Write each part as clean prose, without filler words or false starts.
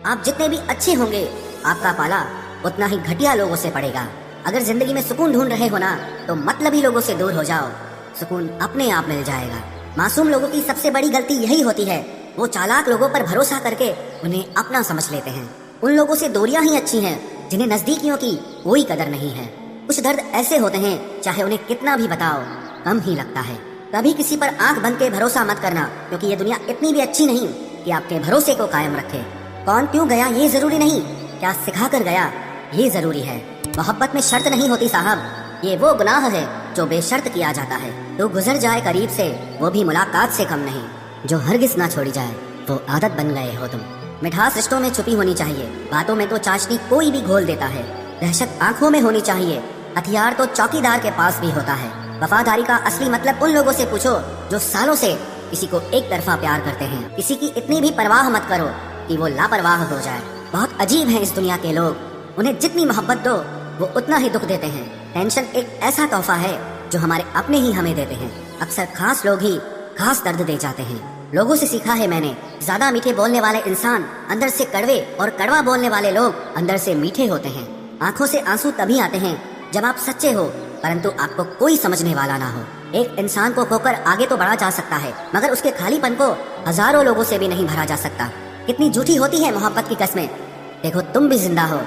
आप जितने भी अच्छे होंगे, आपका पाला उतना ही घटिया लोगों से पड़ेगा। अगर जिंदगी में सुकून ढूंढ रहे हो ना, तो मतलबी लोगों से दूर हो जाओ, सुकून अपने आप मिल जाएगा। मासूम लोगों की सबसे बड़ी गलती यही होती है, वो चालाक लोगों पर भरोसा करके उन्हें अपना समझ लेते हैं। उन लोगों से दूरियां ही अच्छी हैं जिन्हें नजदीकियों की कोई कदर नहीं है। कुछ दर्द ऐसे होते हैं, चाहे उन्हें कितना भी बताओ कम ही लगता है। कभी किसी पर आंख बंद के भरोसा मत करना, क्योंकि ये दुनिया इतनी भी अच्छी नहीं कि आपके भरोसे को कायम रखे। कौन क्यों गया ये जरूरी नहीं, क्या सिखा कर गया ये जरूरी है। मोहब्बत में शर्त नहीं होती साहब, ये वो गुनाह है जो बेशर्त किया जाता है। तो गुजर जाए करीब से, वो भी मुलाकात से कम नहीं। जो हरगिज ना छोड़ी जाए, वो आदत बन गए हो तुम। मिठास रिश्तों में छुपी होनी चाहिए, बातों में तो चाशनी कोई भी घोल देता है। दहशत आंखों में होनी चाहिए, हथियार तो चौकीदार के पास भी होता है। वफादारी का असली मतलब उन लोगों से पूछो जो सालों से किसी को एक तरफा प्यार करते हैं। किसी की इतनी भी परवाह मत करो कि वो लापरवाह हो जाए। बहुत अजीब हैं इस दुनिया के लोग, उन्हें जितनी मोहब्बत दो वो उतना ही दुख देते हैं। टेंशन एक ऐसा तोहफा है जो हमारे अपने ही हमें देते हैं। अक्सर खास लोग ही खास दर्द दे जाते हैं। लोगों से सीखा है मैंने, ज्यादा मीठे बोलने वाले इंसान अंदर से कड़वे और कड़वा बोलने वाले लोग अंदर से मीठे होते हैं। आंखों से आंसू तभी आते हैं जब आप सच्चे हो, परंतु आपको कोई समझने वाला ना हो। एक इंसान को खोकर आगे तो बढ़ा जा सकता है, मगर उसके खालीपन को हजारों लोगों से भी नहीं भरा जा सकता। कितनी झूठी होती है मोहब्बत की कस्में। देखो तुम भी जिंदा हो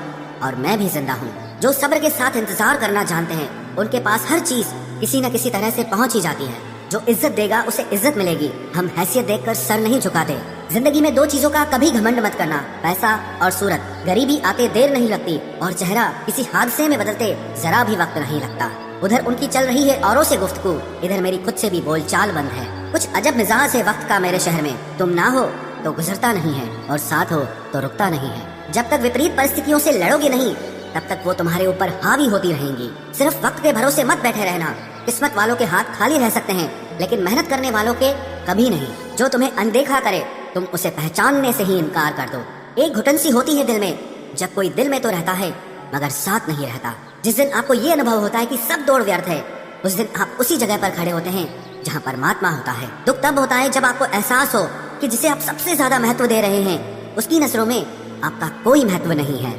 और मैं भी जिंदा हूँ। जो सब्र के साथ इंतजार करना जानते हैं, उनके पास हर चीज किसी न किसी तरह से पहुंच ही जाती है। जो इज्जत देगा उसे इज्जत मिलेगी। हम हैसियत देखकर सर नहीं झुकाते। जिंदगी में दो चीजों का कभी घमंड मत करना, पैसा और सूरत। गरीबी आते देर नहीं लगती और चेहरा किसी हादसे में बदलते जरा भी वक्त नहीं लगता। उधर उनकी चल रही है औरों से गुफ्तगू, इधर मेरी खुद से भी बोलचाल बंद है। कुछ अजब मिजाज है वक्त का मेरे शहर में। तुम ना हो तो गुजरता नहीं है, और साथ हो तो रुकता नहीं है। जब तक विपरीत परिस्थितियों से लड़ोगे नहीं, तब तक वो तुम्हारे ऊपर हावी होती रहेंगी। सिर्फ वक्त के भरोसे मत बैठे रहना। किस्मत वालों के हाथ खाली रह सकते हैं, लेकिन मेहनत करने वालों के कभी नहीं। जो तुम्हें अनदेखा करे, तुम उसे पहचानने से ही इनकार कर दो। एक घुटन सी होती है दिल में, जब कोई दिल में तो रहता है मगर साथ नहीं रहता। जिस दिन आपको ये अनुभव होता है कि सब दौड़ व्यर्थ है, उस दिन आप उसी जगह पर खड़े होते हैं जहाँ परमात्मा होता है। दुख तब होता है जब आपको एहसास हो कि जिसे आप सबसे ज्यादा महत्व दे रहे हैं, उसकी नजरों में आपका कोई महत्व नहीं है।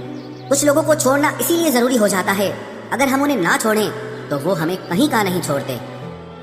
कुछ लोगों को छोड़ना इसीलिए जरूरी हो जाता है, अगर हम उन्हें ना छोड़ें तो वो हमें कहीं का नहीं छोड़ते।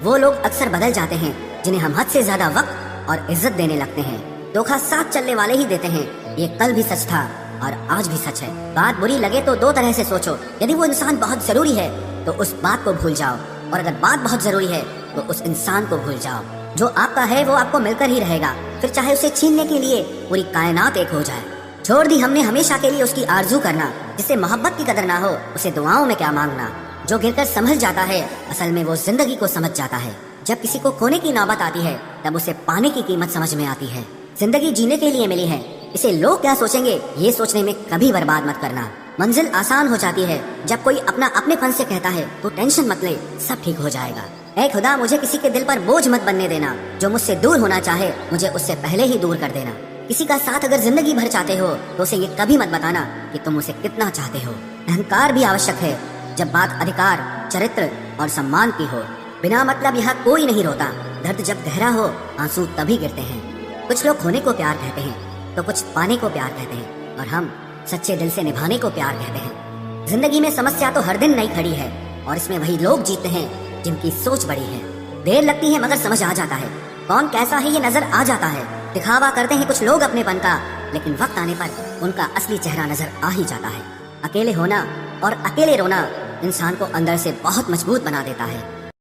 वो लोग अक्सर बदल जाते हैं जिन्हें हम हद से ज्यादा वक्त और इज्जत देने लगते हैं। धोखा साथ चलने वाले ही देते हैं, ये कल भी सच था और आज भी सच है। बात बुरी लगे तो दो तरह से सोचो। यदि वो इंसान बहुत जरूरी है तो उस बात को भूल जाओ, और अगर बात बहुत जरूरी है तो उस इंसान को भूल जाओ। जो आपका है वो आपको मिलकर ही रहेगा, फिर चाहे उसे छीनने के लिए पूरी कायनात एक हो जाए। छोड़ दी हमने हमेशा के लिए उसकी आरजू करना। जिसे मोहब्बत की कदर ना हो, उसे दुआओं में क्या मांगना। जो गिरकर संभल जाता है, असल में वो जिंदगी को समझ जाता है। जब किसी को खोने की नौबत आती है, तब उसे पाने की कीमत समझ में आती है। जिंदगी जीने के लिए मिली है, इसे लोग क्या सोचेंगे ये सोचने में कभी बर्बाद मत करना। मंजिल आसान हो जाती है जब कोई अपना अपनेपन से कहता है तो टेंशन मत ले, सब ठीक हो जाएगा। ऐ खुदा, मुझे किसी के दिल पर बोझ मत बनने देना। जो मुझसे दूर होना चाहे, मुझे उससे पहले ही दूर कर देना। किसी का साथ अगर जिंदगी भर चाहते हो तो उसे ये कभी मत बताना कि तुम उसे कितना चाहते हो। अहंकार भी आवश्यक है जब बात अधिकार, चरित्र और सम्मान की हो। बिना मतलब यहाँ कोई नहीं रोता। दर्द जब गहरा हो, आंसू तभी गिरते हैं। कुछ लोग खोने को प्यार कहते हैं तो कुछ पाने को प्यार कहते हैं, और हम सच्चे दिल से निभाने को प्यार कहते हैं। जिंदगी में समस्या तो हर दिन नई खड़ी है, और इसमें वही लोग जीते हैं जिनकी सोच बड़ी है। देर लगती है मगर समझ आ जाता है कौन कैसा है, ये नजर आ जाता है। दिखावा करते हैं कुछ लोग अपनेपन का, लेकिन वक्त आने पर उनका असली चेहरा नजर आ ही जाता है। अकेले होना और अकेले रोना इंसान को अंदर से बहुत मजबूत बना देता है।